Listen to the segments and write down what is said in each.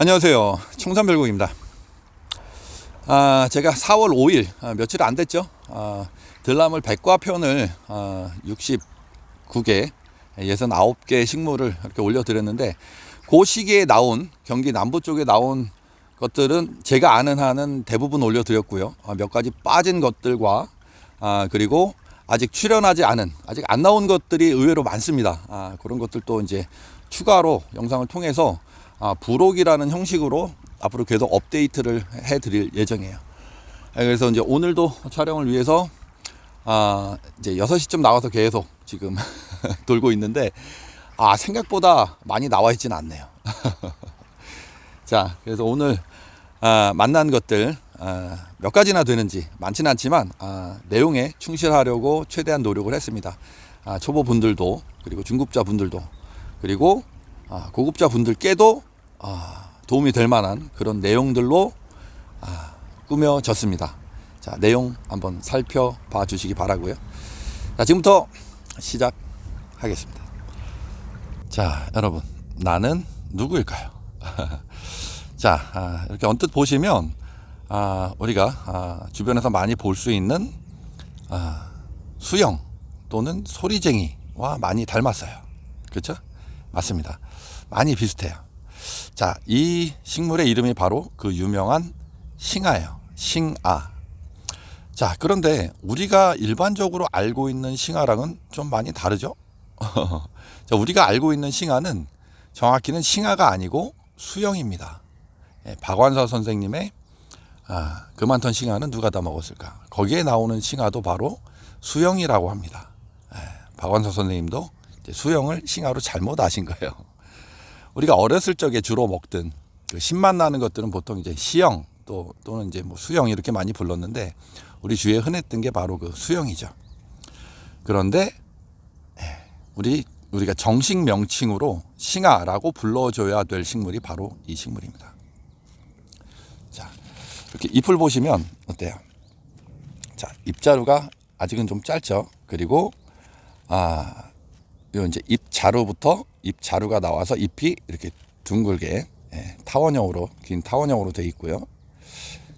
안녕하세요. 청산별곡입니다. 제가 4월 5일 며칠 안 됐죠. 들나물 백과편을 69개 69개 식물을 이렇게 올려드렸는데, 그 시기에 나온 경기 남부 쪽에 나온 것들은 제가 아는 한은 대부분 올려드렸고요. 몇 가지 빠진 것들과 그리고 아직 출연하지 않은, 아직 안 나온 것들이 의외로 많습니다. 그런 것들도 이제 추가로 영상을 통해서 부록이라는 형식으로 앞으로 계속 업데이트를 해드릴 예정이에요. 그래서 이제 오늘도 촬영을 위해서 이제 6시쯤 나와서 계속 지금 돌고 있는데, 생각보다 많이 나와 있지는 않네요. 자, 그래서 오늘 만난 것들 몇 가지나 되는지 많지는 않지만 내용에 충실하려고 최대한 노력을 했습니다. 초보 분들도, 그리고 중급자 분들도, 그리고 고급자 분들께도 도움이 될 만한 그런 내용들로 꾸며졌습니다. 자, 내용 한번 살펴봐 주시기 바라고요. 자, 지금부터 시작하겠습니다. 자, 여러분, 나는 누구일까요? 자, 이렇게 언뜻 보시면 우리가 주변에서 많이 볼 수 있는 수영 또는 소리쟁이와 많이 닮았어요. 그렇죠? 맞습니다. 많이 비슷해요. 자, 이 식물의 이름이 바로 그 유명한 싱아예요. 싱아. 자, 그런데 우리가 일반적으로 알고 있는 싱아랑은 좀 많이 다르죠? 자, 우리가 알고 있는 싱아는 정확히는 싱아가 아니고 수영입니다. 박완서 선생님의 그만턴 싱아는 누가 다 먹었을까? 거기에 나오는 싱아도 바로 수영이라고 합니다. 박완서 선생님도 이제 수영을 싱아로 잘못 아신 거예요. 우리가 어렸을 적에 주로 먹던 그 신맛 나는 것들은 보통 이제 시영 또는 이제 뭐 수영 이렇게 많이 불렀는데, 우리 주위에 흔했던 게 바로 그 수영이죠. 그런데 우리가 정식 명칭으로 싱아라고 불러줘야 될 식물이 바로 이 식물입니다. 자, 이렇게 잎을 보시면 어때요? 자, 잎자루가 아직은 좀 짧죠. 그리고 요 이제 잎 자루가 나와서 잎이 이렇게 둥글게 타원형으로, 긴 타원형으로 되어 있고요.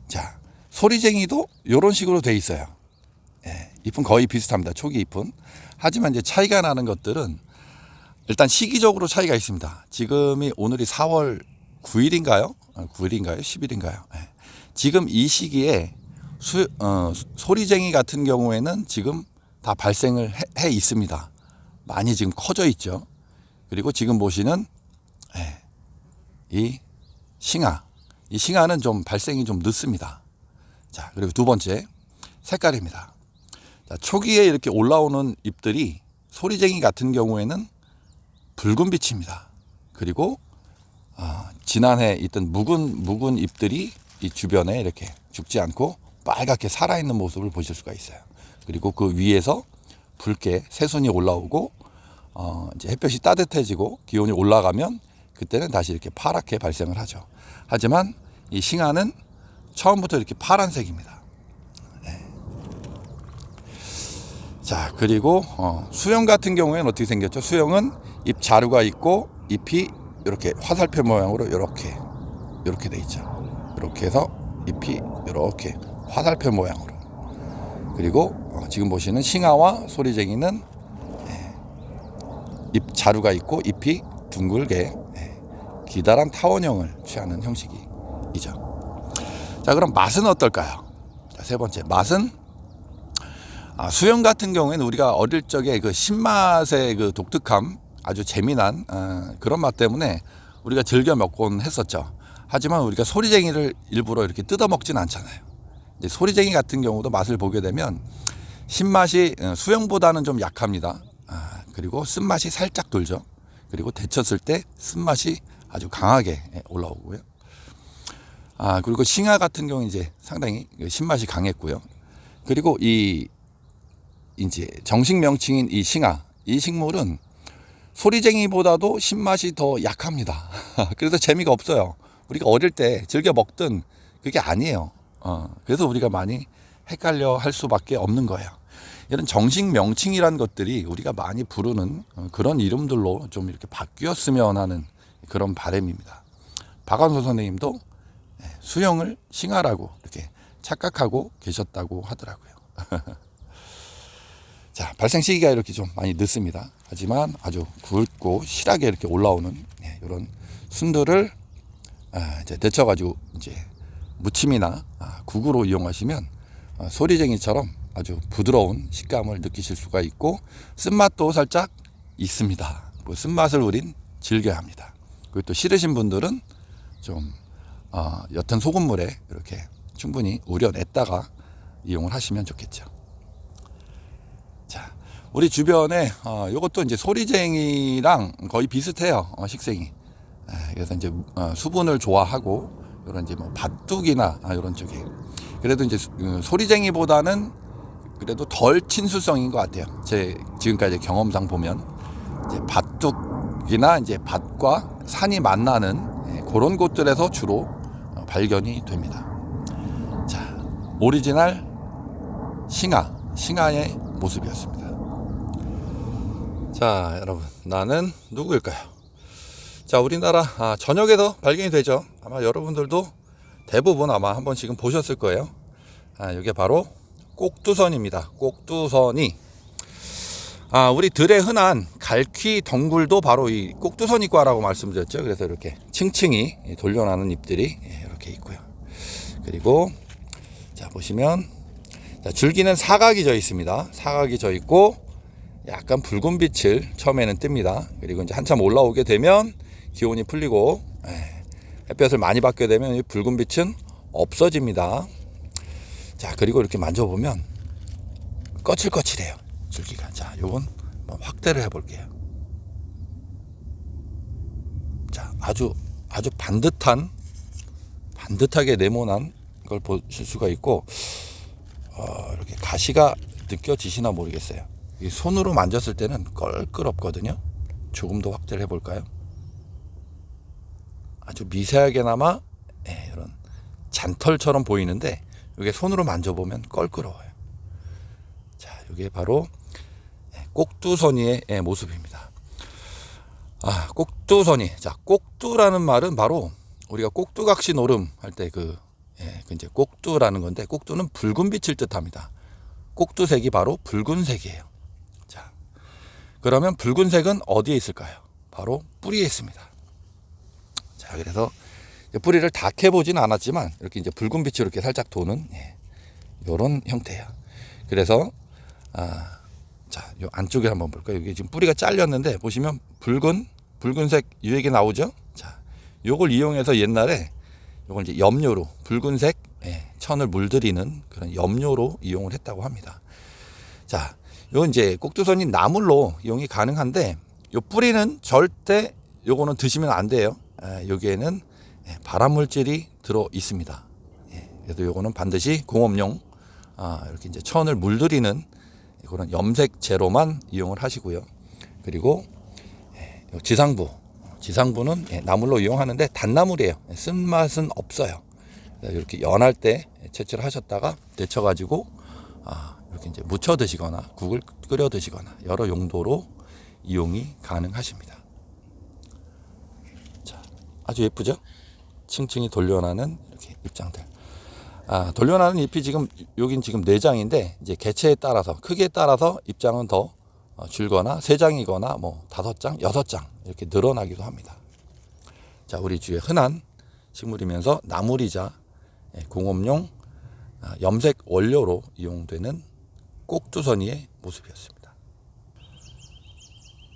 자, 소리쟁이도 이런 식으로 되어 있어요. 잎은 거의 비슷합니다. 초기 잎은. 하지만 이제 차이가 나는 것들은 일단 시기적으로 차이가 있습니다. 지금이 오늘이 4월 9일인가요? 9일인가요? 10일인가요? 지금 이 시기에 소리쟁이 같은 경우에는 지금 다 발생을 해 있습니다. 많이 지금 커져 있죠. 그리고 지금 보시는 이 싱아는 좀 발생이 좀 늦습니다. 자, 그리고 두 번째 색깔입니다. 자, 초기에 이렇게 올라오는 잎들이 소리쟁이 같은 경우에는 붉은 빛입니다. 그리고 지난해 있던 묵은 잎들이 이 주변에 이렇게 죽지 않고 빨갛게 살아있는 모습을 보실 수가 있어요. 그리고 그 위에서 붉게 새순이 올라오고 이제 햇볕이 따뜻해지고 기온이 올라가면 그때는 다시 이렇게 파랗게 발생을 하죠. 하지만 이 싱아는 처음부터 이렇게 파란색입니다. 자, 그리고 수영 같은 경우에는 어떻게 생겼죠? 수영은 잎 자루가 있고 잎이 이렇게 화살표 모양으로 이렇게 돼 있죠. 이렇게 해서 잎이 이렇게 화살표 모양으로. 그리고 지금 보시는 싱아와 소리쟁이는 잎 자루가 있고 잎이 둥글게 기다란 타원형을 취하는 형식이죠. 자, 그럼 맛은 어떨까요? 자, 세 번째 맛은 수영 같은 경우에는 우리가 어릴 적에 그 신맛의 그 독특함, 아주 재미난 그런 맛 때문에 우리가 즐겨 먹곤 했었죠. 하지만 우리가 소리쟁이를 일부러 이렇게 뜯어 먹진 않잖아요. 이제 소리쟁이 같은 경우도 맛을 보게 되면 신맛이 수영보다는 좀 약합니다. 그리고 쓴맛이 살짝 돌죠. 그리고 데쳤을 때 쓴맛이 아주 강하게 올라오고요. 그리고 싱아 같은 경우는 이제 상당히 신맛이 강했고요. 그리고 이제 정식 명칭인 이 싱아, 이 식물은 소리쟁이보다도 신맛이 더 약합니다. 그래서 재미가 없어요. 우리가 어릴 때 즐겨 먹던 그게 아니에요. 그래서 우리가 많이 헷갈려 할 수밖에 없는 거예요. 이런 정식 명칭이란 것들이 우리가 많이 부르는 그런 이름들로 좀 이렇게 바뀌었으면 하는 그런 바람입니다. 박완서 선생님도 수영을 싱하라고 이렇게 착각하고 계셨다고 하더라고요. 자, 발생 시기가 이렇게 좀 많이 늦습니다. 하지만 아주 굵고 실하게 이렇게 올라오는 이런 순들을 이제 데쳐가지고 이제 무침이나 국으로 이용하시면 소리쟁이처럼 아주 부드러운 식감을 느끼실 수가 있고 쓴맛도 살짝 있습니다. 그 쓴맛을 우린 즐겨야 합니다. 그리고 또 싫으신 분들은 좀 옅은 소금물에 이렇게 충분히 우려냈다가 이용을 하시면 좋겠죠. 자, 우리 주변에 이것도 이제 소리쟁이랑 거의 비슷해요. 식생이. 그래서 이제 수분을 좋아하고 이런 이제 뭐 밭둑이나 이런 쪽에 그래도 이제 소리쟁이보다는 그래도 덜 친수성인 것 같아요. 제 지금까지 경험상 보면 이제 밭둑이나 이제 밭과 산이 만나는 그런 곳들에서 주로 발견이 됩니다. 자, 오리지널 싱하의 모습이었습니다. 자, 여러분, 나는 누구일까요? 자, 우리나라 전역에서 발견이 되죠. 아마 여러분들도 대부분 아마 한 번씩은 보셨을 거예요. 이게 바로 꼭두선입니다. 꼭두선이 우리 들에 흔한 갈퀴 덩굴도 바로 이 꼭두선이과라고 말씀드렸죠. 그래서 이렇게 층층이 돌려나는 잎들이 이렇게 있고요. 그리고 자, 보시면 줄기는 사각이 져 있습니다. 사각이 져 있고 약간 붉은 빛을 처음에는 뜹니다. 그리고 이제 한참 올라오게 되면 기온이 풀리고 햇볕을 많이 받게 되면 이 붉은 빛은 없어집니다. 자, 그리고 이렇게 만져보면 거칠거칠해요, 줄기가. 자, 요건 확대를 해볼게요. 자, 아주 반듯하게 네모난 걸 보실 수가 있고 이렇게 가시가 느껴지시나 모르겠어요. 이 손으로 만졌을 때는 껄끄럽거든요. 조금 더 확대를 해볼까요? 아주 미세하게나마 이런 잔털처럼 보이는데 이게 손으로 만져보면 껄끄러워요. 자, 이게 바로 꼭두선이의 모습입니다. 꼭두선이. 자, 꼭두라는 말은 바로 우리가 꼭두각시 노름 할 때 이제 꼭두라는 건데, 꼭두는 붉은 빛을 뜻합니다. 꼭두색이 바로 붉은색이에요. 자, 그러면 붉은색은 어디에 있을까요? 바로 뿌리에 있습니다. 자, 그래서 뿌리를 다 캐보지는 않았지만 이렇게 이제 붉은 빛이 이렇게 살짝 도는 이런 형태예요. 그래서 자, 요 안쪽에 한번 볼까요? 이게 지금 뿌리가 잘렸는데 보시면 붉은색 유액이 나오죠. 자, 요걸 이용해서 옛날에 요걸 이제 염료로 붉은색 천을 물들이는 그런 염료로 이용을 했다고 합니다. 자, 요 이제 꼭두선이 나물로 이용이 가능한데 요 뿌리는 절대 요거는 드시면 안 돼요. 여기에는 발암 물질이 들어 있습니다. 그래서 요거는 반드시 공업용 이렇게 이제 천을 물들이는 그런 염색 제로만 이용을 하시고요. 그리고 지상부는 나물로 이용하는데 단나물이에요. 쓴맛은 없어요. 이렇게 연할 때 채취를 하셨다가 데쳐가지고 이렇게 이제 무쳐 드시거나 국을 끓여 드시거나 여러 용도로 이용이 가능하십니다. 자, 아주 예쁘죠? 층층이 돌려나는 이렇게 잎장들. 돌려나는 잎이 여긴 지금 4장인데 이제 개체에 따라서 크기에 따라서 잎장은 더 줄거나 3장이거나 뭐 5장, 6장 이렇게 늘어나기도 합니다. 자, 우리 주위에 흔한 식물이면서 나물이자 공업용 염색 원료로 이용되는 꼭두선이의 모습이었습니다.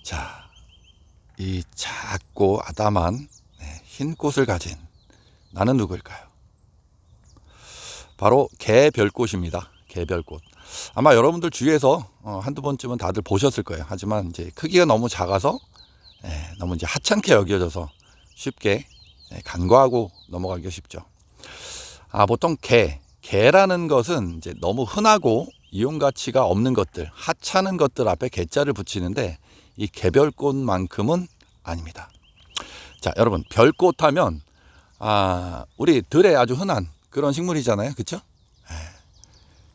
자, 이 작고 아담한 흰 꽃을 가진 나는 누구일까요? 바로 개별꽃입니다. 개별꽃. 아마 여러분들 주위에서 한두 번쯤은 다들 보셨을 거예요. 하지만 이제 크기가 너무 작아서 너무 이제 하찮게 여겨져서 쉽게 간과하고 넘어가기가 쉽죠. 보통 개라는 것은 이제 너무 흔하고 이용 가치가 없는 것들, 하찮은 것들 앞에 개자를 붙이는데 이 개별꽃만큼은 아닙니다. 자, 여러분, 별꽃 하면 우리 들에 아주 흔한 그런 식물이잖아요. 그렇죠?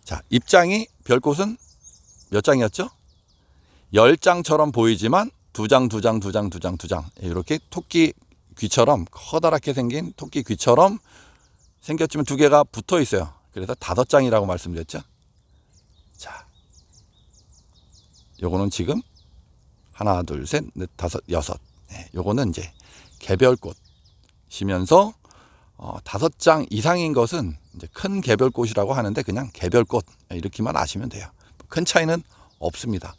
자, 잎장이 별꽃은 몇 장이었죠? 10장처럼 보이지만 2장 이렇게 토끼 귀처럼 커다랗게 생긴 토끼 귀처럼 생겼지만 두 개가 붙어 있어요. 그래서 5장이라고 말씀드렸죠. 자, 요거는 지금 하나, 둘, 셋, 넷, 다섯, 여섯. 요거는 이제 개별꽃이면서 5장 이상인 것은 이제 큰 개별꽃이라고 하는데 그냥 개별꽃 이렇게만 아시면 돼요. 큰 차이는 없습니다.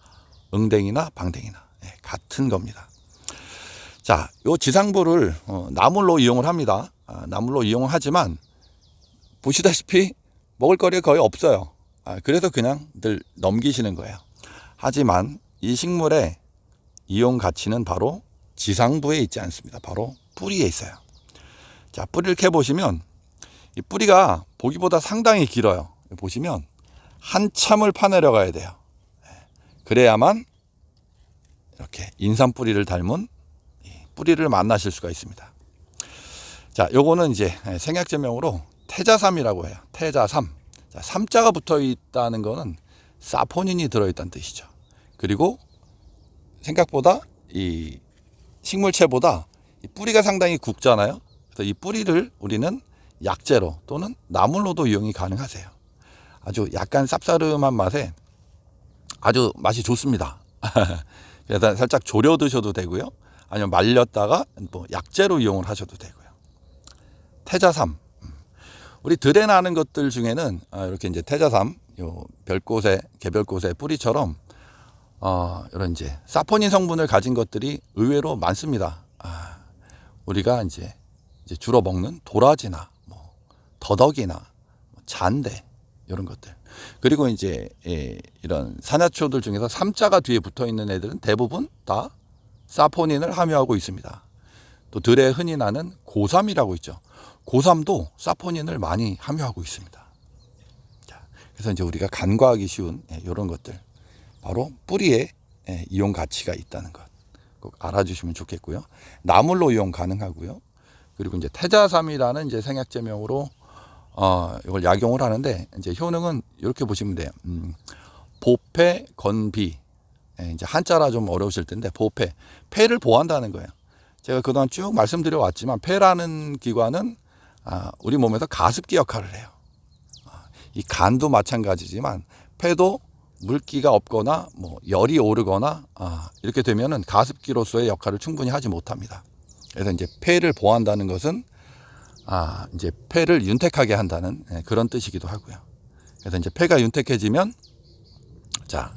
응댕이나 방댕이나 같은 겁니다. 자, 요 지상부를 나물로 이용을 합니다. 나물로 이용을 하지만 보시다시피 먹을거리가 거의 없어요. 그래서 그냥 늘 넘기시는 거예요. 하지만 이 식물의 이용 가치는 바로 지상부에 있지 않습니다. 바로 뿌리에 있어요. 자, 뿌리를 캐보시면 이 뿌리가 보기보다 상당히 길어요. 보시면 한참을 파내려 가야 돼요. 그래야만 이렇게 인삼 뿌리를 닮은 뿌리를 만나실 수가 있습니다. 자, 요거는 이제 생약제명으로 태자삼이라고 해요. 태자삼. 자, 삼자가 붙어 있다는 거는 사포닌이 들어있다는 뜻이죠. 그리고 생각보다 이 식물체보다 이 뿌리가 상당히 굵잖아요. 그래서 이 뿌리를 우리는 약재로 또는 나물로도 이용이 가능하세요. 아주 약간 쌉싸름한 맛에 아주 맛이 좋습니다. 그래서 살짝 졸여 드셔도 되고요. 아니면 말렸다가 뭐 약재로 이용을 하셔도 되고요. 태자삼. 우리 들에 나는 것들 중에는 이렇게 이제 태자삼, 요 별꽃의 개별꽃의 뿌리처럼 이런 이제 사포닌 성분을 가진 것들이 의외로 많습니다. 우리가 이제 주로 먹는 도라지나 뭐 더덕이나 잔대 이런 것들. 그리고 이제 이런 산야초들 중에서 삼자가 뒤에 붙어 있는 애들은 대부분 다 사포닌을 함유하고 있습니다. 또 들에 흔히 나는 고삼이라고 있죠. 고삼도 사포닌을 많이 함유하고 있습니다. 자, 그래서 이제 우리가 간과하기 쉬운 이런 것들 바로 뿌리에 이용 가치가 있다는 것 꼭 알아주시면 좋겠고요. 나물로 이용 가능하고요. 그리고 이제 태자삼이라는 이제 생약제명으로 이걸 약용을 하는데 이제 효능은 이렇게 보시면 돼요. 보폐 건비. 이제 한자라 좀 어려우실 텐데 보폐, 폐를 보호한다는 거예요. 제가 그동안 쭉 말씀드려 왔지만 폐라는 기관은 우리 몸에서 가습기 역할을 해요. 이 간도 마찬가지지만 폐도 물기가 없거나 뭐 열이 오르거나 이렇게 되면은 가습기로서의 역할을 충분히 하지 못합니다. 그래서 이제 폐를 보호한다는 것은 이제 폐를 윤택하게 한다는 그런 뜻이기도 하고요. 그래서 이제 폐가 윤택해지면 자,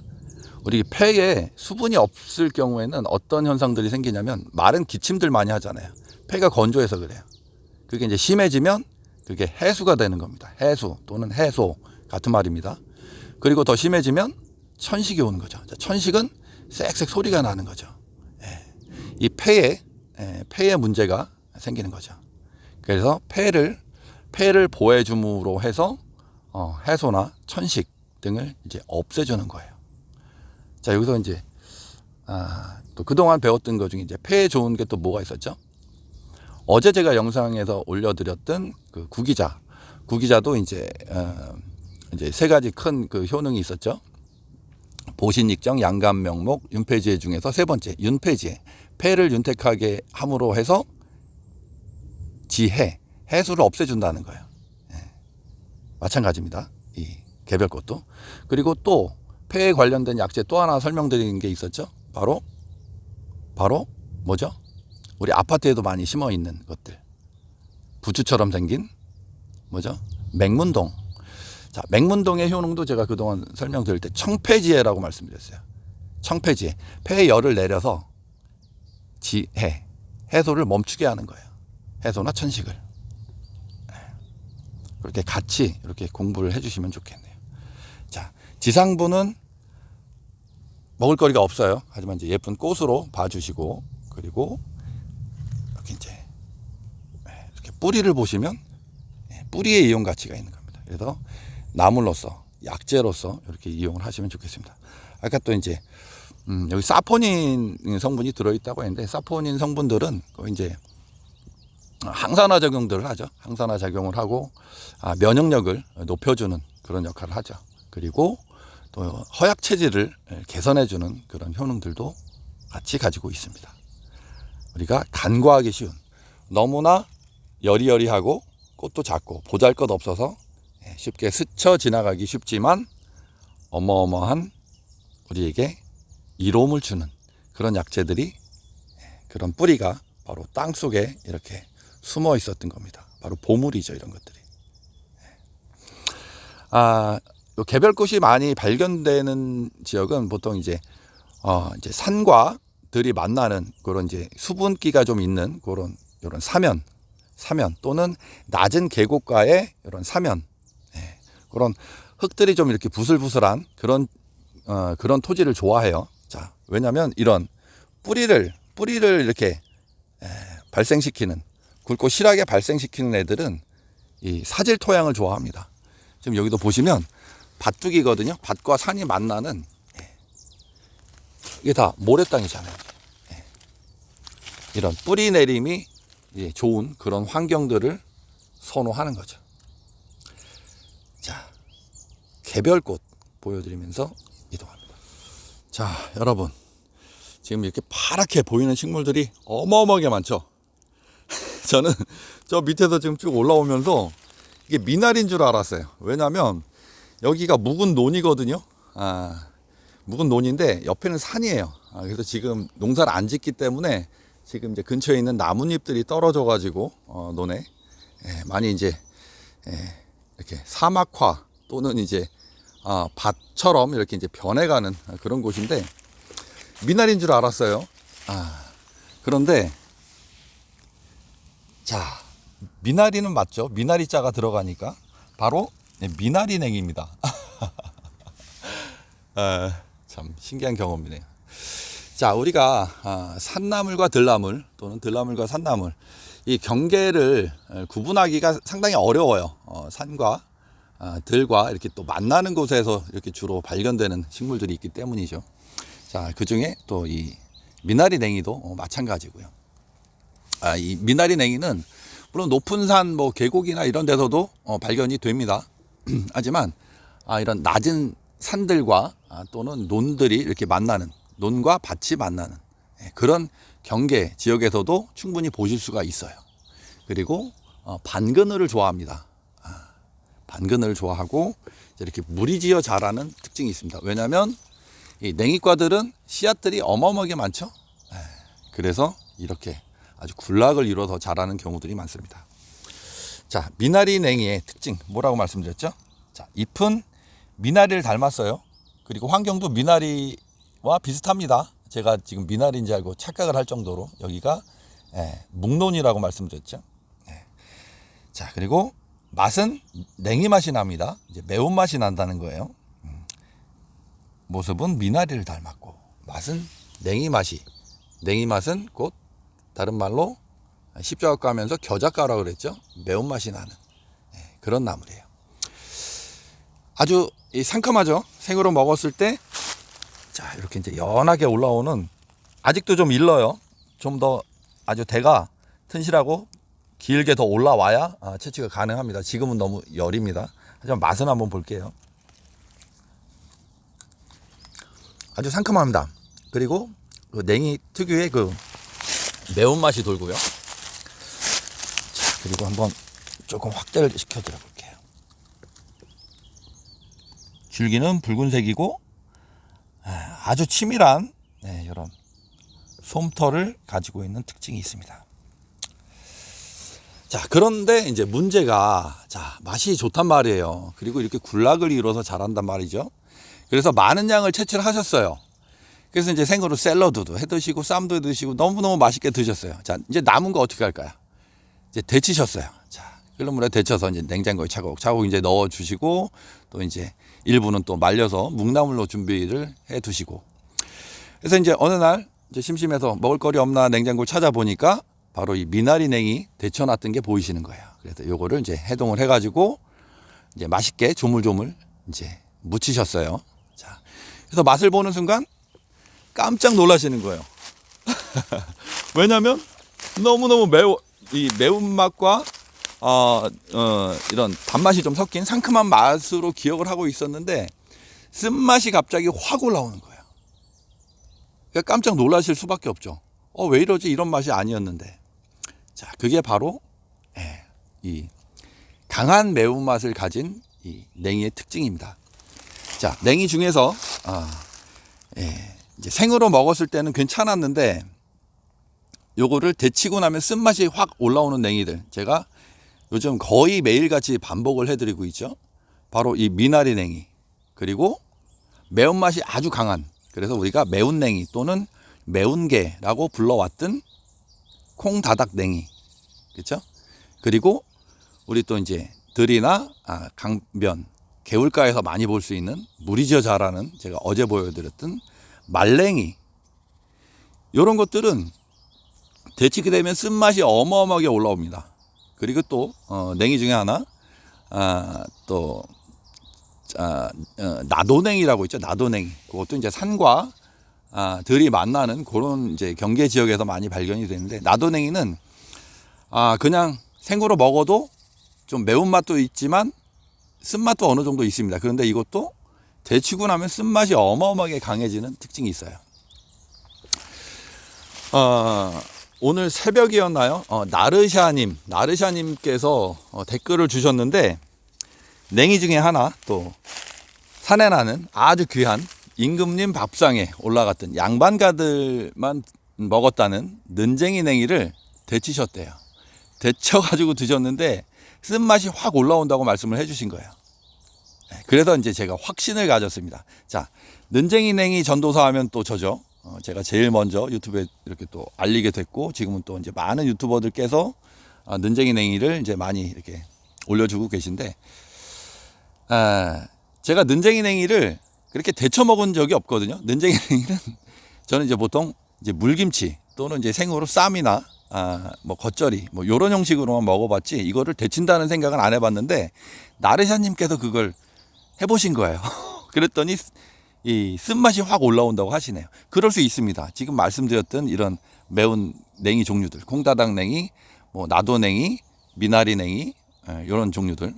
우리 폐에 수분이 없을 경우에는 어떤 현상들이 생기냐면 마른 기침들 많이 하잖아요. 폐가 건조해서 그래요. 그게 이제 심해지면 그게 해수가 되는 겁니다. 해수 또는 해소 같은 말입니다. 그리고 더 심해지면 천식이 오는 거죠. 천식은 쌕쌕 소리가 나는 거죠. 이 폐에 문제가 생기는 거죠. 그래서 폐를 보호해 줌으로 해서 해소나 천식 등을 이제 없애주는 거예요. 자, 여기서 이제 또 그동안 배웠던 것 중에 이제 폐에 좋은 게 또 뭐가 있었죠? 어제 제가 영상에서 올려드렸던 그 구기자도 이제 세 가지 큰 그 효능이 있었죠. 보신익정, 양감명목, 윤폐지혜 중에서 세 번째 윤폐지혜, 폐를 윤택하게 함으로 해서 해수를 없애준다는 거예요. 마찬가지입니다. 이 개별꽃도. 그리고 또 폐에 관련된 약재 또 하나 설명드리는 게 있었죠. 바로 뭐죠? 우리 아파트에도 많이 심어 있는 것들. 부추처럼 생긴 뭐죠? 맹문동. 자, 맹문동의 효능도 제가 그동안 설명드릴 때 청폐지혜라고 말씀드렸어요. 청폐지혜. 폐에 열을 내려서 해소를 멈추게 하는 거예요. 해소나 천식을. 그렇게 같이 이렇게 공부를 해주시면 좋겠네요. 자, 지상부는 먹을거리가 없어요. 하지만 이제 예쁜 꽃으로 봐주시고, 그리고 이렇게 이제 이렇게 뿌리를 보시면 뿌리에 이용 가치가 있는 겁니다. 그래서 나물로서, 약재로서 이렇게 이용을 하시면 좋겠습니다. 아까 또 이제 여기 사포닌 성분이 들어있다고 했는데, 사포닌 성분들은 이제 항산화 작용들을 하죠. 항산화 작용을 하고 면역력을 높여주는 그런 역할을 하죠. 그리고 또 허약 체질을 개선해주는 그런 효능들도 같이 가지고 있습니다. 우리가 간과하기 쉬운, 너무나 여리여리하고 꽃도 작고 보잘것없어서 쉽게 스쳐 지나가기 쉽지만 어마어마한 우리에게 이로움을 주는 그런 약재들이, 그런 뿌리가 바로 땅 속에 이렇게 숨어 있었던 겁니다. 바로 보물이죠, 이런 것들이. 개별꽃이 많이 발견되는 지역은 보통 이제 산과 들이 만나는 그런 이제 수분기가 좀 있는 그런 이런 사면 또는 낮은 계곡가의 이런 사면, 그런 흙들이 좀 이렇게 부슬부슬한 그런 토지를 좋아해요. 자, 왜냐하면 이런 뿌리를 이렇게 발생시키는, 굵고 실하게 발생시키는 애들은 이 사질 토양을 좋아합니다. 지금 여기도 보시면 밭둑이거든요. 밭과 산이 만나는, 이게 다 모래땅이잖아요. 이런 뿌리 내림이 좋은 그런 환경들을 선호하는 거죠. 자, 개별꽃 보여드리면서 이동합니다. 자, 여러분, 지금 이렇게 파랗게 보이는 식물들이 어마어마하게 많죠. 저는 저 밑에서 지금 쭉 올라오면서 이게 미나리인 줄 알았어요. 왜냐하면 여기가 묵은 논이거든요. 묵은 논인데 옆에는 산이에요. 그래서 지금 농사를 안 짓기 때문에 지금 이제 근처에 있는 나뭇잎들이 떨어져 가지고 논에 많이 이제 이렇게 사막화 또는 이제 밭처럼 이렇게 이제 변해가는 그런 곳인데, 미나리인 줄 알았어요. 그런데 자, 미나리는 맞죠? 미나리 자가 들어가니까 바로 미나리냉입니다. 참 신기한 경험이네요. 자, 우리가 산나물과 들나물 또는 들나물과 산나물, 이 경계를 구분하기가 상당히 어려워요. 산과 들과 이렇게 또 만나는 곳에서 이렇게 주로 발견되는 식물들이 있기 때문이죠. 자, 그 중에 또 이 미나리냉이도 마찬가지고요. 이 미나리냉이는 물론 높은 산, 뭐 계곡이나 이런 데서도 발견이 됩니다. 하지만 이런 낮은 산들과 또는 논들이 이렇게 만나는, 논과 밭이 만나는 그런 경계 지역에서도 충분히 보실 수가 있어요. 그리고 반그늘을 좋아합니다. 반그늘을 좋아하고 이렇게 무리지어 자라는 특징이 있습니다. 왜냐하면 이 냉이과들은 씨앗들이 어마어마하게 많죠. 그래서 이렇게 아주 군락을 이뤄서 자라는 경우들이 많습니다. 자, 미나리 냉이의 특징 뭐라고 말씀드렸죠? 자, 잎은 미나리를 닮았어요. 그리고 환경도 미나리와 비슷합니다. 제가 지금 미나리인지 알고 착각을 할 정도로 여기가 묵논이라고 말씀드렸죠. 자, 그리고 맛은 냉이 맛이 납니다. 이제 매운맛이 난다는 거예요. 모습은 미나리를 닮았고 맛은 냉이 맛은 곧 다른 말로 십자가 하면서 겨자가라고 그랬죠. 매운맛이 나는 그런 나물이에요. 아주 상큼하죠. 생으로 먹었을 때, 자, 이렇게 이제 연하게 올라오는, 아직도 좀 일러요. 좀 더 아주 대가 튼실하고 길게 더 올라와야 채취가 가능합니다. 지금은 너무 열입니다. 하지만 맛은 한번 볼게요. 아주 상큼합니다. 그리고 그 냉이 특유의 그 매운맛이 돌고요. 자, 그리고 한번 조금 확대를 시켜드려 볼게요. 줄기는 붉은색이고 아주 치밀한 이런 솜털을 가지고 있는 특징이 있습니다. 자, 그런데 이제 문제가, 자, 맛이 좋단 말이에요. 그리고 이렇게 군락을 이뤄서 자란단 말이죠. 그래서 많은 양을 채취를 하셨어요. 그래서 이제 생으로 샐러드도 해 드시고 쌈도 해 드시고 너무너무 맛있게 드셨어요. 자, 이제 남은 거 어떻게 할까요? 이제 데치셨어요. 자, 끓는 물에 데쳐서 이제 냉장고에 차곡차곡 이제 넣어 주시고, 또 이제 일부는 또 말려서 묵나물로 준비를 해 두시고, 그래서 이제 어느 날 이제 심심해서 먹을 거리 없나 냉장고를 찾아보니까 바로 이 미나리 냉이 데쳐놨던 게 보이시는 거예요. 그래서 요거를 이제 해동을 해가지고 이제 맛있게 조물조물 이제 무치셨어요. 자, 그래서 맛을 보는 순간 깜짝 놀라시는 거예요. 왜냐면 너무너무 이 매운맛과 이런 단맛이 좀 섞인 상큼한 맛으로 기억을 하고 있었는데 쓴맛이 갑자기 확 올라오는 거예요. 그러니까 깜짝 놀라실 수밖에 없죠. 왜 이러지? 이런 맛이 아니었는데. 자, 그게 바로 이 강한 매운맛을 가진 이 냉이의 특징입니다. 자, 냉이 중에서 이제 생으로 먹었을 때는 괜찮았는데 요거를 데치고 나면 쓴맛이 확 올라오는 냉이들, 제가 요즘 거의 매일같이 반복을 해드리고 있죠. 바로 이 미나리 냉이, 그리고 매운맛이 아주 강한, 그래서 우리가 매운 냉이 또는 매운게라고 불러왔던 콩다닥 냉이, 그렇죠? 그리고 우리 또 이제 들이나 강변, 개울가에서 많이 볼 수 있는 물이 져 자라는, 제가 어제 보여드렸던 말냉이, 이런 것들은 데치게 되면 쓴맛이 어마어마하게 올라옵니다. 그리고 또 냉이 중에 하나 나도냉이라고 있죠. 나도냉이, 그것도 이제 산과 들이 만나는 그런 이제 경계 지역에서 많이 발견이 되는데, 나도냉이는 그냥 생으로 먹어도 좀 매운맛도 있지만 쓴맛도 어느 정도 있습니다. 그런데 이것도 데치고 나면 쓴맛이 어마어마하게 강해지는 특징이 있어요. 오늘 새벽이었나요? 나르샤님께서 댓글을 주셨는데, 냉이 중에 하나, 또 산에 나는 아주 귀한 임금님 밥상에 올라갔던 양반가들만 먹었다는 는쟁이 냉이를 데치셨대요. 데쳐가지고 드셨는데 쓴맛이 확 올라온다고 말씀을 해주신 거예요. 그래서 이제 제가 확신을 가졌습니다. 자, 는쟁이 냉이 전도사 하면 또 저죠. 제가 제일 먼저 유튜브에 이렇게 또 알리게 됐고, 지금은 또 이제 많은 유튜버들께서 는쟁이 냉이를 이제 많이 이렇게 올려주고 계신데, 제가 는쟁이 냉이를 그렇게 데쳐 먹은 적이 없거든요. 는쟁이 냉이는 저는 이제 보통 이제 물김치 또는 이제 생으로 쌈이나 뭐 겉절이 뭐 요런 형식으로만 먹어봤지, 이거를 데친다는 생각은 안 해봤는데, 나르샤님께서 그걸 해보신 거예요. 그랬더니 이 쓴맛이 확 올라온다고 하시네요. 그럴 수 있습니다. 지금 말씀드렸던 이런 매운 냉이 종류들, 콩다닥 냉이, 뭐 나도냉이, 미나리 냉이, 이런 종류들,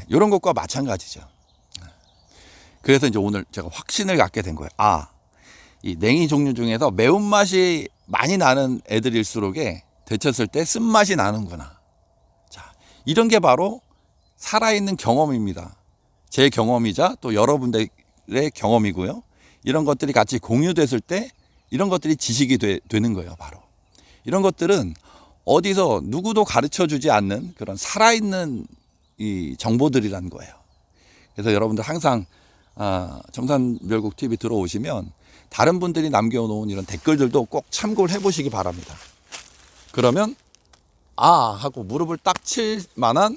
이런 것과 마찬가지죠. 그래서 이제 오늘 제가 확신을 갖게 된 거예요. 이 냉이 종류 중에서 매운맛이 많이 나는 애들일수록에 데쳤을 때 쓴맛이 나는구나. 자, 이런 게 바로 살아있는 경험입니다. 제 경험이자 또 여러분들의 경험이고요. 이런 것들이 같이 공유됐을 때 이런 것들이 지식이 되는 거예요. 바로 이런 것들은 어디서 누구도 가르쳐 주지 않는 그런 살아있는 이 정보들이란 거예요. 그래서 여러분들 항상 정산별국 TV 들어오시면 다른 분들이 남겨놓은 이런 댓글들도 꼭 참고를 해보시기 바랍니다. 그러면 하고 무릎을 딱 칠 만한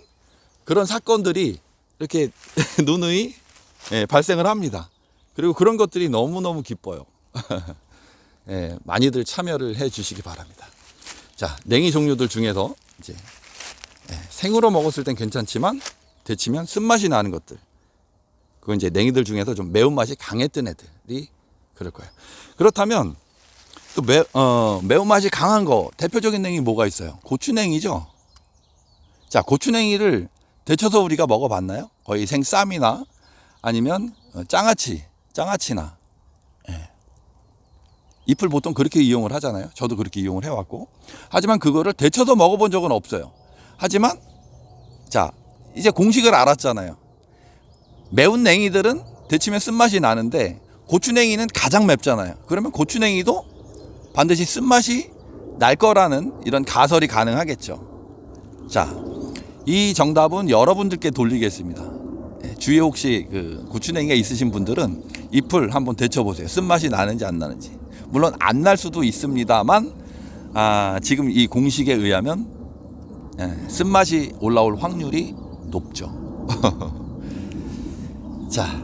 그런 사건들이 이렇게 누누이 발생을 합니다. 그리고 그런 것들이 너무너무 기뻐요. 많이들 참여를 해 주시기 바랍니다. 자, 냉이 종류들 중에서 이제 생으로 먹었을 땐 괜찮지만 데치면 쓴맛이 나는 것들, 그건 이제 냉이들 중에서 좀 매운맛이 강했던 애들이 그럴 거예요. 그렇다면 또 매운맛이 강한 거, 대표적인 냉이 뭐가 있어요? 고추냉이죠. 자, 고추냉이를 데쳐서 우리가 먹어봤나요? 거의 생쌈이나 아니면 장아찌나 잎을 보통 그렇게 이용을 하잖아요. 저도 그렇게 이용을 해왔고, 하지만 그거를 데쳐서 먹어본 적은 없어요. 하지만 자, 이제 공식을 알았잖아요. 매운 냉이들은 데치면 쓴맛이 나는데 고추냉이는 가장 맵잖아요. 그러면 고추냉이도 반드시 쓴맛이 날 거라는 이런 가설이 가능하겠죠. 자, 이 정답은 여러분들께 돌리겠습니다. 주위에 혹시 그 고추냉이가 있으신 분들은 잎을 한번 데쳐보세요. 쓴맛이 나는지 안 나는지. 물론 안 날 수도 있습니다만 지금 이 공식에 의하면 쓴맛이 올라올 확률이 높죠. 자,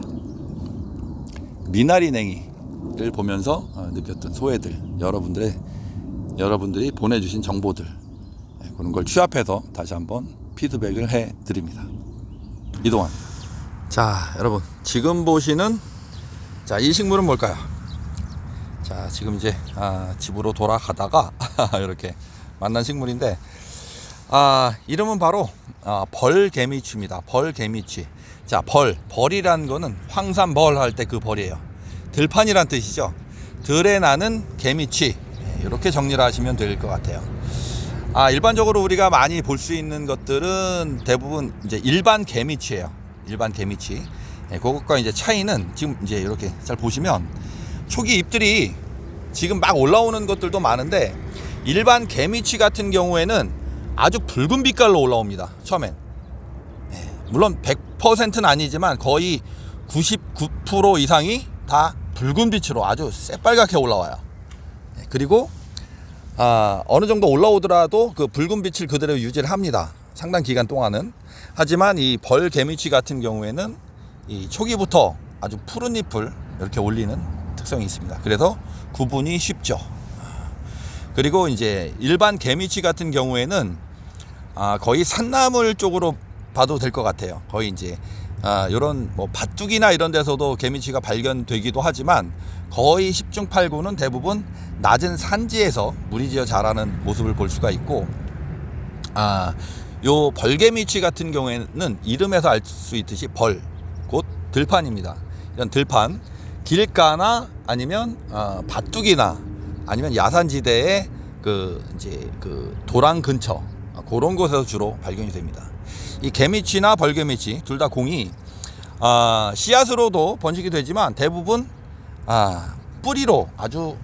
미나리 냉이를 보면서 느꼈던 소회들, 여러분들이 보내주신 정보들, 그런 걸 취합해서 다시 한번 피드백을 해드립니다. 이동환. 자, 여러분, 지금 보시는 이 식물은 뭘까요? 자, 지금 이제 집으로 돌아가다가 이렇게 만난 식물인데, 이름은 바로 벌개미취입니다. 벌개미취. 자, 벌이라는 거는 황산벌 할 때 그 벌이에요. 들판이란 뜻이죠. 들에 나는 개미취, 이렇게 정리를 하시면 될 것 같아요. 일반적으로 우리가 많이 볼 수 있는 것들은 대부분 이제 일반 개미치예요. 일반 개미치. 그것과 이제 차이는 지금 이제 이렇게 잘 보시면 초기 잎들이 지금 막 올라오는 것들도 많은데, 일반 개미치 같은 경우에는 아주 붉은 빛깔로 올라옵니다. 처음엔. 물론 100%는 아니지만 거의 99% 이상이 다 붉은 빛으로 아주 새빨갛게 올라와요. 그리고 어느 정도 올라오더라도 그 붉은 빛을 그대로 유지를 합니다. 상당 기간 동안은. 하지만 이 벌 개미치 같은 경우에는 이 초기부터 아주 푸른 잎을 이렇게 올리는 특성이 있습니다. 그래서 구분이 쉽죠. 그리고 이제 일반 개미치 같은 경우에는 거의 산나물 쪽으로 봐도 될 것 같아요. 거의 이제 이런 뭐 밭둑이나 이런 데서도 개미치가 발견되기도 하지만, 거의 10중 8구는 대부분 낮은 산지에서 무리지어 자라는 모습을 볼 수가 있고, 요 벌개미치 같은 경우에는 이름에서 알 수 있듯이 벌, 곧 들판입니다. 이런 들판, 길가나 아니면 밭둑이나 아니면 야산지대의 이제 도랑 근처, 그런 곳에서 주로 발견이 됩니다. 이 개미치나 벌개미치 둘 다 공이 씨앗으로도 번식이 되지만 대부분 뿌리로 아주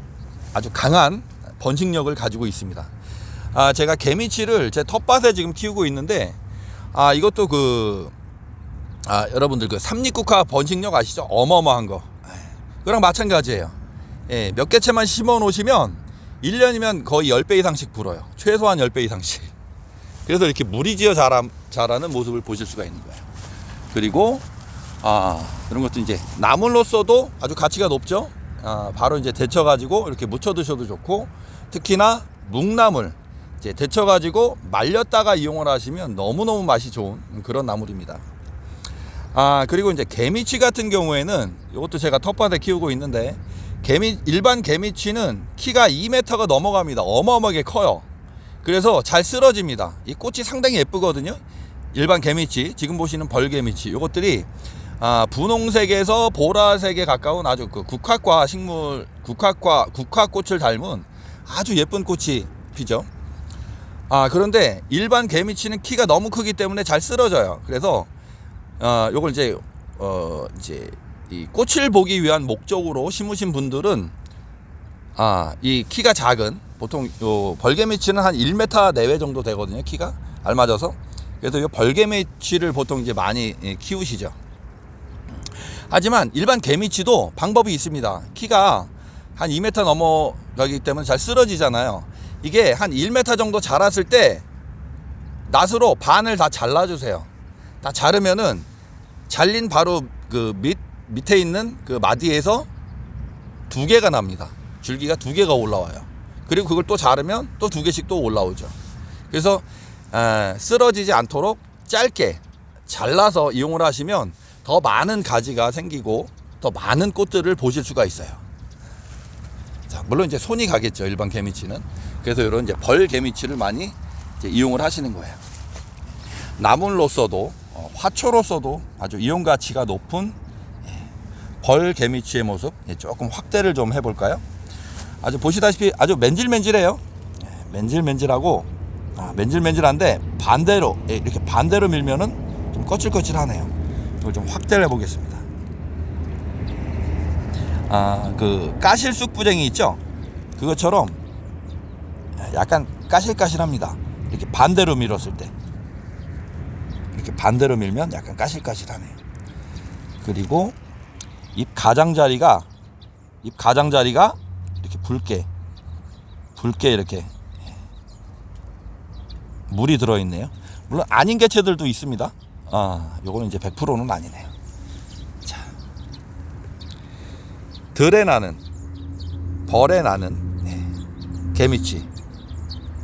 강한 번식력을 가지고 있습니다. 제가 개미치를 제 텃밭에 지금 키우고 있는데, 이것도 여러분들 삼립국화 번식력 아시죠? 어마어마한 거. 그랑 마찬가지예요. 몇 개체만 심어 놓으시면 1년이면 거의 10배 이상씩 불어요. 최소한 10배 이상씩. 그래서 이렇게 무리지어 자라는 모습을 보실 수가 있는 거예요. 그리고 이런 것도 이제 나물로서도 아주 가치가 높죠. 바로 이제 데쳐 가지고 이렇게 무쳐 드셔도 좋고, 특히나 묵나물 이제 데쳐 가지고 말렸다가 이용을 하시면 너무너무 맛이 좋은 그런 나물입니다. 그리고 이제 개미치 같은 경우에는 이것도 제가 텃밭에 키우고 있는데, 일반 개미치는 키가 2m가 넘어갑니다. 어마어마하게 커요. 그래서 잘 쓰러집니다. 이 꽃이 상당히 예쁘거든요. 일반 개미치, 지금 보시는 벌개미치, 이것들이 분홍색에서 보라색에 가까운 아주 국화과 식물, 국화꽃을 닮은 아주 예쁜 꽃이 피죠. 그런데 일반 개미치는 키가 너무 크기 때문에 잘 쓰러져요. 그래서 요걸 이제 이 꽃을 보기 위한 목적으로 심으신 분들은 이 키가 작은, 보통 요 벌개미치는 한 1m 내외 정도 되거든요. 키가 알맞아서. 그래서 요 벌개미치를 보통 이제 많이 키우시죠. 하지만 일반 개미치도 방법이 있습니다. 키가 한 2m 넘어가기 때문에 잘 쓰러지잖아요. 이게 한 1m 정도 자랐을 때 낫으로 반을 다 잘라주세요. 다 자르면은 잘린 바로 밑에 있는 마디에서 2개가 납니다. 줄기가 2개가 올라와요. 그리고 그걸 또 자르면 또 2개씩 또 올라오죠. 그래서 쓰러지지 않도록 짧게 잘라서 이용을 하시면 더 많은 가지가 생기고 더 많은 꽃들을 보실 수가 있어요. 자, 물론 이제 손이 가겠죠, 일반 개미치는. 그래서 이런 이제 벌 개미치를 많이 이제 이용을 하시는 거예요. 나물로서도 화초로서도 아주 이용 가치가 높은 벌 개미치의 모습 조금 확대를 좀 해볼까요? 아주 보시다시피 아주 맨질맨질해요. 맨질맨질하고 맨질맨질한데 반대로 이렇게 반대로 밀면은 좀 거칠거칠하네요. 이걸 좀 확대를 해보겠습니다. 까실쑥 부쟁이 있죠? 그것처럼 약간 까실까실합니다. 이렇게 반대로 밀었을 때, 이렇게 반대로 밀면 약간 까실까실하네요. 그리고 잎 가장자리가 이렇게 붉게 이렇게 물이 들어있네요. 물론 아닌 개체들도 있습니다. 요거는 이제 100%는 아니네요. 자, 벌에 나는 개미치,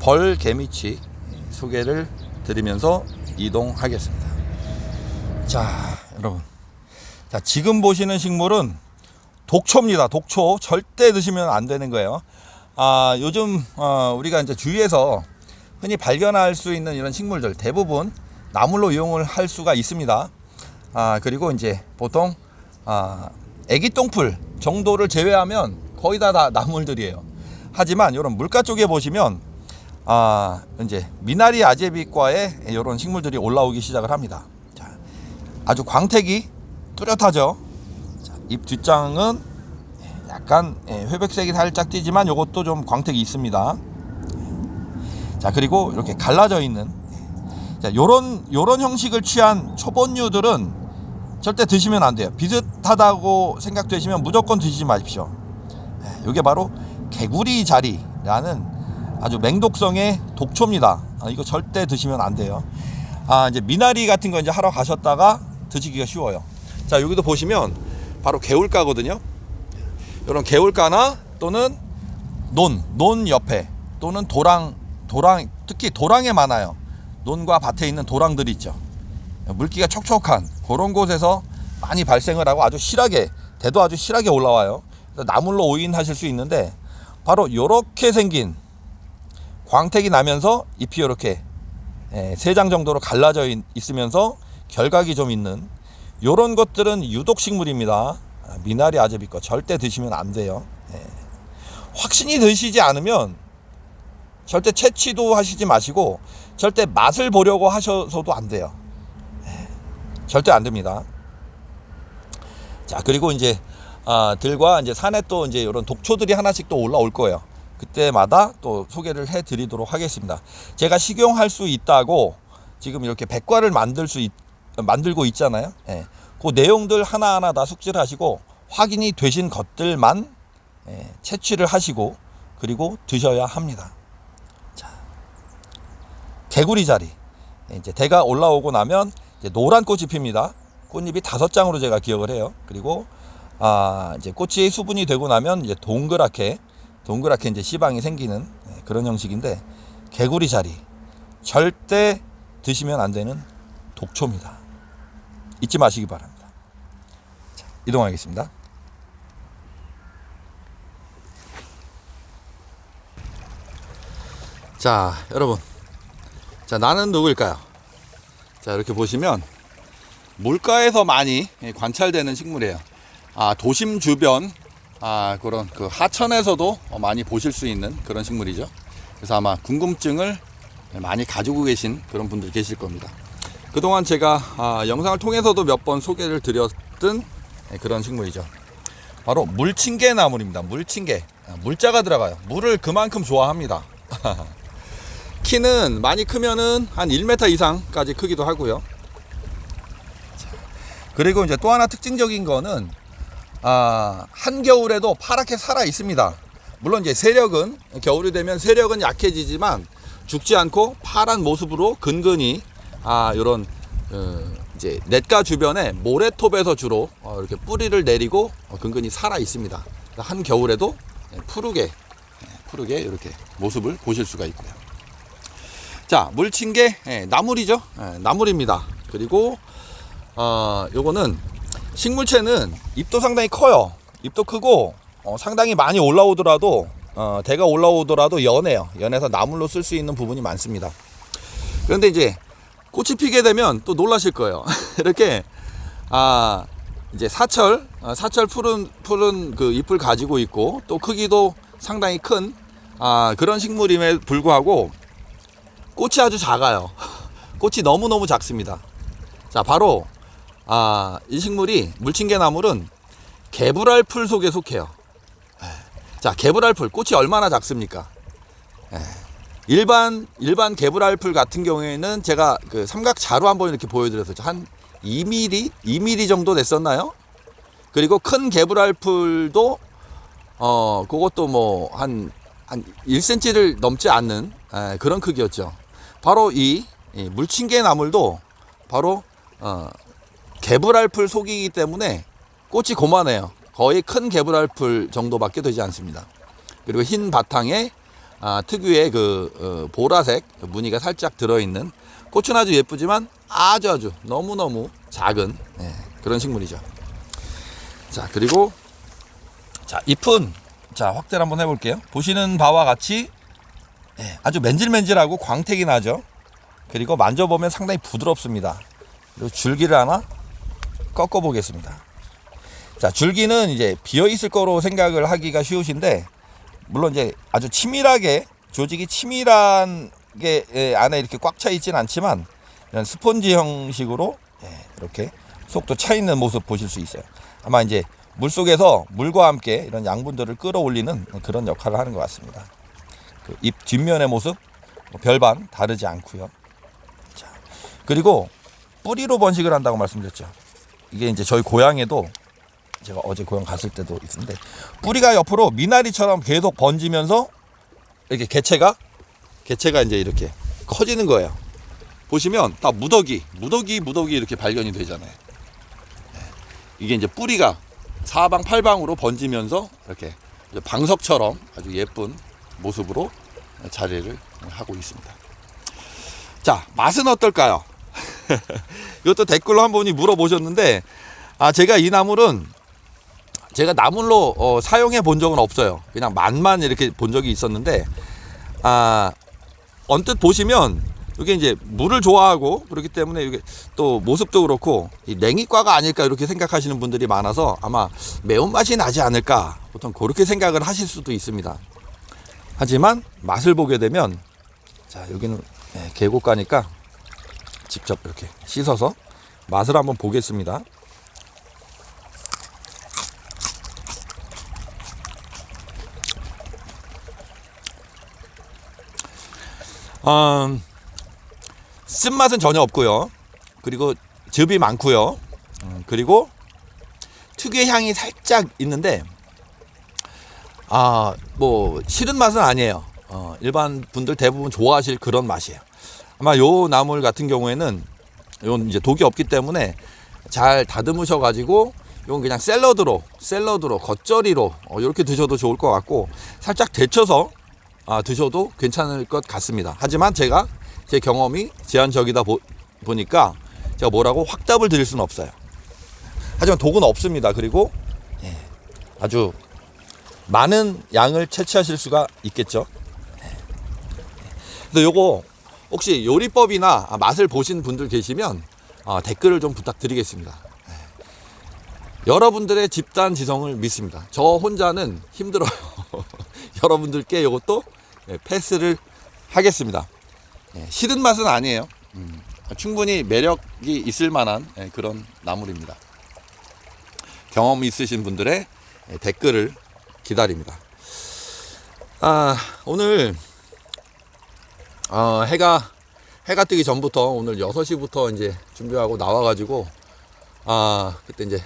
벌 개미치 소개를 드리면서 이동하겠습니다. 자, 여러분, 자, 지금 보시는 식물은 독초입니다. 독초 절대 드시면 안 되는 거예요. 요즘 우리가 이제 주위에서 흔히 발견할 수 있는 이런 식물들 대부분 나물로 이용을 할 수가 있습니다. 그리고 이제 보통 애기 똥풀 정도를 제외하면 거의 다 나물들이에요. 하지만 이런 물가 쪽에 보시면 이제 미나리 아제비과에 이런 식물들이 올라오기 시작을 합니다. 자, 아주 광택이 뚜렷하죠. 자, 잎 뒷장은 약간 회백색이 살짝 띄지만 이것도 좀 광택이 있습니다. 자, 그리고 이렇게 갈라져 있는, 자, 요런 형식을 취한 초본류들은 절대 드시면 안 돼요. 비슷하다고 생각되시면 무조건 드시지 마십시오. 이게 바로 개구리 자리라는 아주 맹독성의 독초입니다. 이거 절대 드시면 안 돼요. 이제 미나리 같은 거 이제 하러 가셨다가 드시기가 쉬워요. 자, 여기도 보시면 바로 개울가거든요. 이런 개울가나 또는 논 옆에, 또는 도랑, 특히 도랑에 많아요. 논과 밭에 있는 도랑들이 있죠. 물기가 촉촉한 그런 곳에서 많이 발생을 하고 아주 실하게, 대도 아주 실하게 올라와요. 나물로 오인하실 수 있는데, 바로 이렇게 생긴 광택이 나면서 잎이 이렇게 3장 정도로 갈라져 있으면서 결각이 좀 있는 이런 것들은 유독식물입니다. 미나리 아제비과 절대 드시면 안 돼요. 확신이 드시지 않으면 절대 채취도 하시지 마시고, 절대 맛을 보려고 하셔서도 안 돼요. 절대 안 됩니다. 자, 그리고 이제 들과 이제 산에 또 이제 이런 독초들이 하나씩 또 올라올 거예요. 그때마다 또 소개를 해 드리도록 하겠습니다. 제가 식용할 수 있다고 지금 이렇게 백과를 만들고 있잖아요. 그 내용들 하나하나 다 숙지를 하시고 확인이 되신 것들만 채취를 하시고 그리고 드셔야 합니다. 자, 개구리 자리. 이제 대가 올라오고 나면 이제 노란 꽃이 핍니다. 꽃잎이 5장으로 제가 기억을 해요. 그리고 이제 꽃이 수분이 되고 나면 이제 동그랗게 이제 씨방이 생기는 그런 형식인데, 개구리 자리 절대 드시면 안 되는 독초입니다. 잊지 마시기 바랍니다. 자, 이동하겠습니다. 자, 여러분, 자, 나는 누구일까요? 자, 이렇게 보시면 물가에서 많이 관찰되는 식물이에요. 도심 주변 그런 그 하천에서도 많이 보실 수 있는 그런 식물이죠. 그래서 아마 궁금증을 많이 가지고 계신 그런 분들 계실 겁니다. 그동안 제가 영상을 통해서도 몇 번 소개를 드렸던 그런 식물이죠. 바로 물침개 나물입니다. 물침개. 물자가 들어가요. 물을 그만큼 좋아합니다. 키는 많이 크면은 한 1m 이상까지 크기도 하고요. 그리고 이제 또 하나 특징적인 거는 한겨울에도 파랗게 살아 있습니다. 물론 이제 세력은, 겨울이 되면 세력은 약해지지만 죽지 않고 파란 모습으로 근근히 요런 이제 냇가 주변에 모래톱에서 주로 이렇게 뿌리를 내리고 근근히 살아 있습니다. 한겨울에도 푸르게 이렇게 모습을 보실 수가 있고요. 자, 물침개 나물이죠. 나물입니다. 그리고 요거는 식물체는 잎도 상당히 커요. 잎도 크고 상당히 많이 올라오더라도 대가 올라오더라도 연해요. 연해서 나물로 쓸 수 있는 부분이 많습니다. 그런데 이제 꽃이 피게 되면 또 놀라실 거예요. 이렇게 이제 사철 푸른 그 잎을 가지고 있고, 또 크기도 상당히 큰 그런 식물임에 불구하고 꽃이 아주 작아요. 꽃이 너무너무 작습니다. 자, 바로 이 식물이, 물침개 나물은 개불알풀 속에 속해요. 자, 개불알풀 꽃이 얼마나 작습니까? 일반 개불알풀 같은 경우에는 제가 그 삼각 자루 한번 이렇게 보여드렸었죠. 한 2mm 정도 됐었나요? 그리고 큰 개불알풀도 그것도 뭐 한 1cm를 넘지 않는 그런 크기였죠. 바로 이 물침개 나물도 바로 개불알풀 속이기 때문에 꽃이 고만해요. 거의 큰 개불알풀 정도밖에 되지 않습니다. 그리고 흰 바탕에 특유의 그 보라색 무늬가 살짝 들어있는, 꽃은 아주 예쁘지만 아주 너무너무 작은 그런 식물이죠. 자, 그리고 자, 잎은 자, 확대를 한번 해볼게요. 보시는 바와 같이 아주 맨질맨질하고 광택이 나죠. 그리고 만져보면 상당히 부드럽습니다. 그리고 줄기를 하나 꺾어 보겠습니다. 자, 줄기는 이제 비어 있을 거로 생각을 하기가 쉬우신데, 물론 이제 아주 치밀하게 조직이 치밀한 게 안에 이렇게 꽉 차 있진 않지만 이런 스폰지 형식으로 이렇게 속도 차 있는 모습 보실 수 있어요. 아마 이제 물속에서 물과 함께 이런 양분들을 끌어올리는 그런 역할을 하는 것 같습니다. 그 잎 뒷면의 모습 별반 다르지 않고요. 자, 그리고 뿌리로 번식을 한다고 말씀드렸죠. 이게 이제 저희 고향에도 제가 어제 고향 갔을 때도 있는데 뿌리가 옆으로 미나리처럼 계속 번지면서 이렇게 개체가 이제 이렇게 커지는 거예요. 보시면 다 무더기 이렇게 발견이 되잖아요. 이게 이제 뿌리가 사방팔방으로 번지면서 이렇게 방석처럼 아주 예쁜 모습으로 자리를 하고 있습니다. 자, 맛은 어떨까요? 이것도 댓글로 한 분이 물어보셨는데, 제가 이 나물은 제가 나물로 사용해 본 적은 없어요. 그냥 맛만 이렇게 본 적이 있었는데, 언뜻 보시면 이게 이제 물을 좋아하고 그렇기 때문에 이게 또 모습도 그렇고 이 냉이과가 아닐까 이렇게 생각하시는 분들이 많아서 아마 매운맛이 나지 않을까 보통 그렇게 생각을 하실 수도 있습니다. 하지만 맛을 보게 되면, 자, 여기는 계곡가니까 직접 이렇게 씻어서 맛을 한번 보겠습니다. 쓴맛은 전혀 없고요. 그리고 즙이 많고요. 그리고 특유의 향이 살짝 있는데 뭐 싫은 맛은 아니에요. 일반 분들 대부분 좋아하실 그런 맛이에요. 아마 요 나물 같은 경우에는 요 이제 독이 없기 때문에 잘 다듬으셔 가지고 이건 그냥 샐러드로 겉절이로 이렇게 드셔도 좋을 것 같고 살짝 데쳐서 드셔도 괜찮을 것 같습니다. 하지만 제가 제 경험이 제한적이다 보니까 제가 뭐라고 확답을 드릴 수는 없어요. 하지만 독은 없습니다. 그리고 아주 많은 양을 채취하실 수가 있겠죠. 그래서 요거 혹시 요리법이나 맛을 보신 분들 계시면 댓글을 좀 부탁드리겠습니다. 여러분들의 집단 지성을 믿습니다. 저 혼자는 힘들어요. 여러분들께 이것도 패스를 하겠습니다. 싫은 맛은 아니에요. 충분히 매력이 있을 만한 그런 나물입니다. 경험 있으신 분들의 댓글을 기다립니다. 오늘 해가 뜨기 전부터 오늘 6시부터 이제 준비하고 나와가지고 그때 이제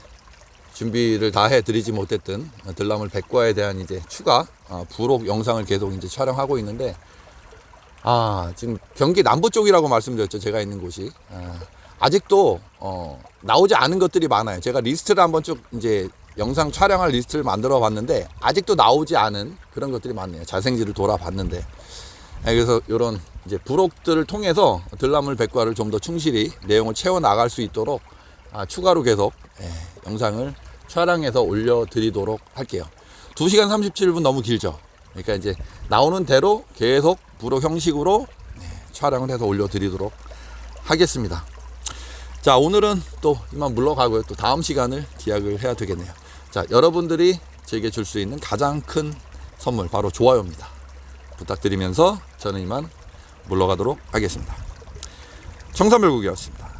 준비를 다 해드리지 못했던 들나물 백과에 대한 이제 추가 부록 영상을 계속 이제 촬영하고 있는데 지금 경기 남부 쪽이라고 말씀드렸죠. 제가 있는 곳이 아직도 나오지 않은 것들이 많아요. 제가 리스트를 한번 쭉 이제 영상 촬영할 리스트를 만들어 봤는데 아직도 나오지 않은 그런 것들이 많네요. 자생지를 돌아봤는데 그래서 이런 이제 부록들을 통해서 들나물 백과를 좀 더 충실히 내용을 채워 나갈 수 있도록 추가로 계속 영상을 촬영해서 올려드리도록 할게요. 2시간 37분 너무 길죠. 그러니까 이제 나오는 대로 계속 부록 형식으로 촬영을 해서 올려드리도록 하겠습니다. 자, 오늘은 또 이만 물러가고요. 또 다음 시간을 기약을 해야 되겠네요. 자, 여러분들이 제게 줄 수 있는 가장 큰 선물 바로 좋아요입니다. 부탁드리면서 저는 이만 물러가도록 하겠습니다. 청산별국이었습니다.